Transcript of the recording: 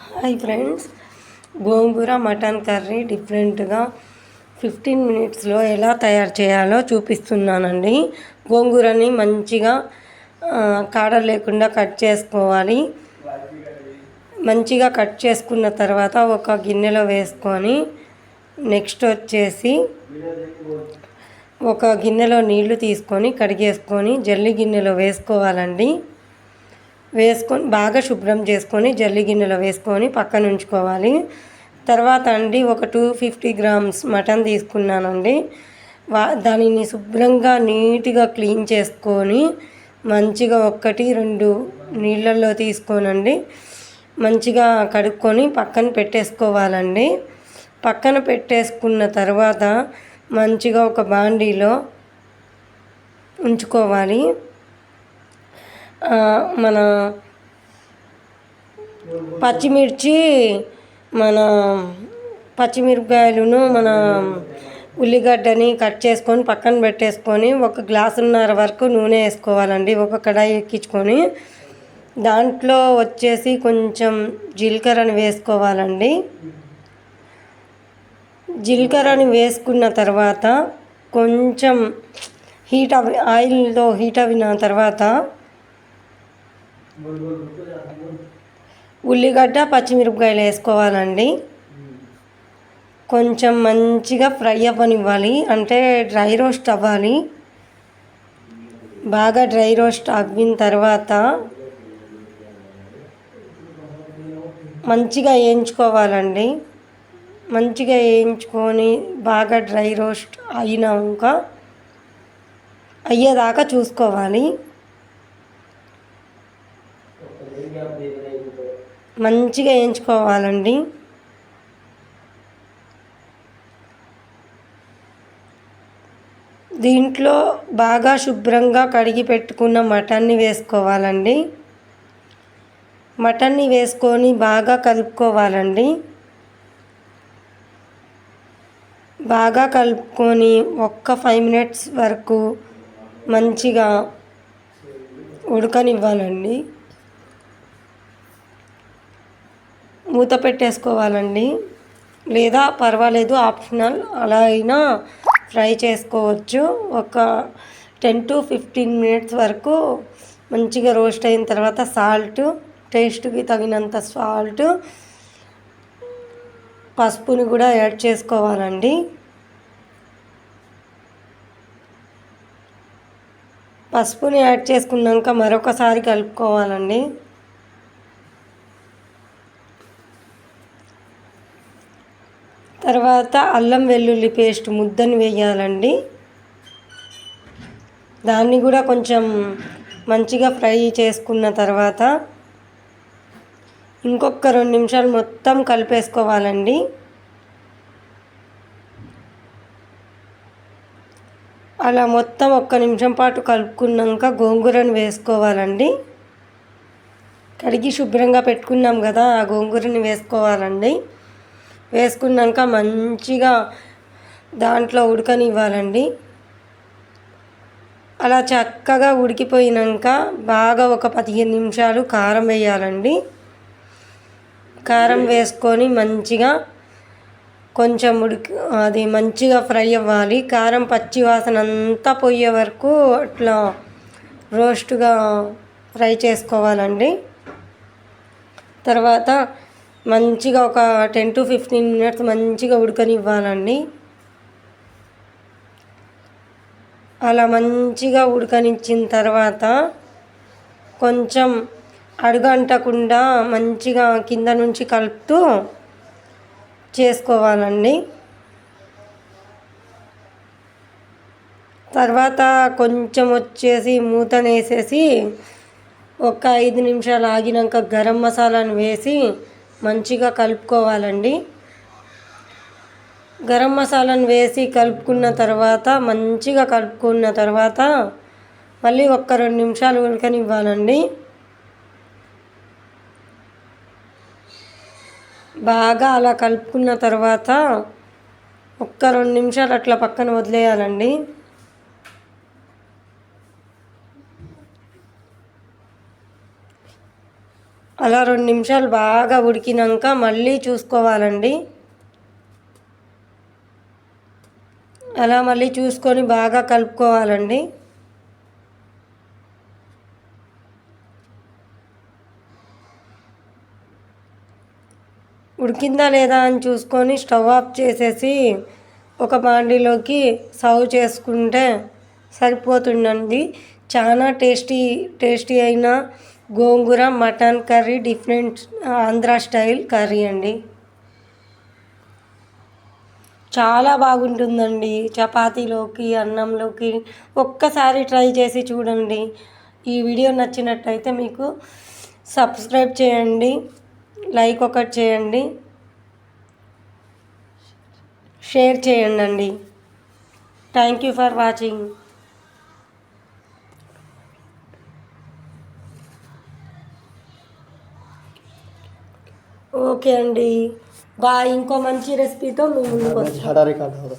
Hi friends, గోంగూర mutton curry డిఫరెంట్గా 15 మినిట్స్లో ఎలా తయారు చేయాలో చూపిస్తున్నానండి. గోంగూరని మంచిగా కాడలు లేకుండా కట్ చేసుకోవాలి. మంచిగా కట్ చేసుకున్న తర్వాత ఒక గిన్నెలో వేసుకొని నెక్స్ట్ వచ్చేసి ఒక గిన్నెలో నీళ్లు తీసుకొని కడిగేసుకొని జల్లి గిన్నెలో వేసుకోవాలండి. వేసుకొని బాగా శుభ్రం చేసుకొని జల్లి గిన్నెలో వేసుకొని పక్కన ఉంచుకోవాలి. తర్వాత అండి ఒక 250 గ్రామ్స్ మటన్ తీసుకున్నానండి. దానిని శుభ్రంగా నీట్గా క్లీన్ చేసుకొని మంచిగా 1-2 నీళ్ళల్లో తీసుకోనండి మంచిగా కడుక్కొని పక్కన పెట్టేసుకోవాలండి. పక్కన పెట్టేసుకున్న తర్వాత మంచిగా ఒక బాండీలో ఉంచుకోవాలి. మన పచ్చిమిరపకాయలను మన ఉల్లిగడ్డని కట్ చేసుకొని పక్కన పెట్టేసుకొని 1 గ్లాసున్నర వరకు నూనె వేసుకోవాలండి. ఒక కడాయి ఎక్కించుకొని దాంట్లో వచ్చేసి కొంచెం జీలకర్రని వేసుకోవాలండి. జీలకర్రని వేసుకున్న తర్వాత కొంచెం ఆయిల్తో హీట్ అయిన తర్వాత ఉల్లిగడ్డ పచ్చిమిరపకాయలు వేసుకోవాలండి. కొంచెం మంచిగా ఫ్రై అవ్వనివ్వాలి, అంటే డ్రై రోస్ట్ అవ్వాలి. బాగా డ్రై రోస్ట్ అవ్విన తర్వాత మంచిగా వేయించుకోవాలండి. మంచిగా వేయించుకొని బాగా డ్రై రోస్ట్ అయినాక అయ్యేదాకా చూసుకోవాలి. మంచిగా వేయించుకోవాలండి. దీంట్లో బాగా శుభ్రంగా కడిగి పెట్టుకున్న మటన్ని వేసుకోవాలండి. మటన్ని వేసుకొని బాగా కలుపుకోవాలండి. బాగా కలుపుకొని 5 మినిట్స్ వరకు మంచిగా ఉడకనివ్వాలండి. మూత పెట్టేసుకోవాలండి, లేదా పర్వాలేదు, ఆప్షనల్, అలా అయినా ఫ్రై చేసుకోవచ్చు. ఒక 10-15 మినిట్స్ వరకు మంచిగా రోస్ట్ అయిన తర్వాత సాల్ట్, టేస్ట్కి తగినంత సాల్ట్, పసుపుని కూడా యాడ్ చేసుకోవాలండి. పసుపుని యాడ్ చేసుకున్నాక మరొకసారి కలుపుకోవాలండి. తర్వాత అల్లం వెల్లుల్లి పేస్ట్ ముద్దని వేయాలండి. దాన్ని కూడా కొంచెం మంచిగా ఫ్రై చేసుకున్న తర్వాత ఇంకొక 2 నిమిషాలు మొత్తం కలిపేసుకోవాలండి. అలా మొత్తం 1 నిమిషం పాటు కలుపుకున్నాక గోంగూరను వేసుకోవాలండి. కడిగి శుభ్రంగా పెట్టుకున్నాం కదా, ఆ గోంగూరని వేసుకోవాలండి. వేసుకున్నాక మంచిగా దాంట్లో ఉడకనివ్వాలండి. అలా చక్కగా ఉడికిపోయినాక బాగా ఒక 15 నిమిషాలు కారం వేయాలండి. కారం వేసుకొని మంచిగా కొంచెం అది మంచిగా ఫ్రై అవ్వాలి. కారం పచ్చి వాసన అంతా పోయే వరకు అట్లా రోస్ట్గా ఫ్రై చేసుకోవాలండి. తర్వాత మంచిగా ఒక 10-15 మినిట్స్ మంచిగా ఉడకనివ్వాలండి. అలా మంచిగా ఉడకనిచ్చిన తర్వాత కొంచెం అడుగంటకుండా మంచిగా కింద నుంచి కలుపుతూ చేసుకోవాలండి. తర్వాత కొంచెం వచ్చేసి మూతనేసేసి ఒక 5 నిమిషాలు ఆగినాక గరం మసాలాను వేసి మంచిగా కలుపుకోవాలండి. గరం మసాలాను వేసి కలుపుకున్న తర్వాత మంచిగా కలుపుకున్న తర్వాత మళ్ళీ 1-2 నిమిషాలు ఉడకనివ్వాలండి. బాగా అలా కలుపుకున్న తర్వాత 1-2 నిమిషాలు అట్లా పక్కన వదిలేయాలండి. అలా 2 నిమిషాలు బాగా ఉడికినాక మళ్ళీ చూసుకోవాలండి. అలా మళ్ళీ చూసుకొని బాగా కలుపుకోవాలండి. ఉడికిందా లేదా అని చూసుకొని స్టవ్ ఆఫ్ చేసేసి ఒక బాండీలోకి సర్వ్ చేసుకుంటే సరిపోతుందండి. చాలా టేస్టీ అయిన gongura mutton curry, different Andhra style curry అండి. చాలా బాగుంటుందండి. చపాతీలోకి, అన్నంలోకి ఒక్కసారి ట్రై చేసి చూడండి. ఈ వీడియో నచ్చినట్టయితే మీకు సబ్స్క్రైబ్ చేయండి, లైక్ ఒకటి చేయండి, షేర్ చేయండి. Thank you for watching. Okay అండి, బాయ్. ఇంకో మంచి రెసిపీతో మీ ముందుకు వస్తాను.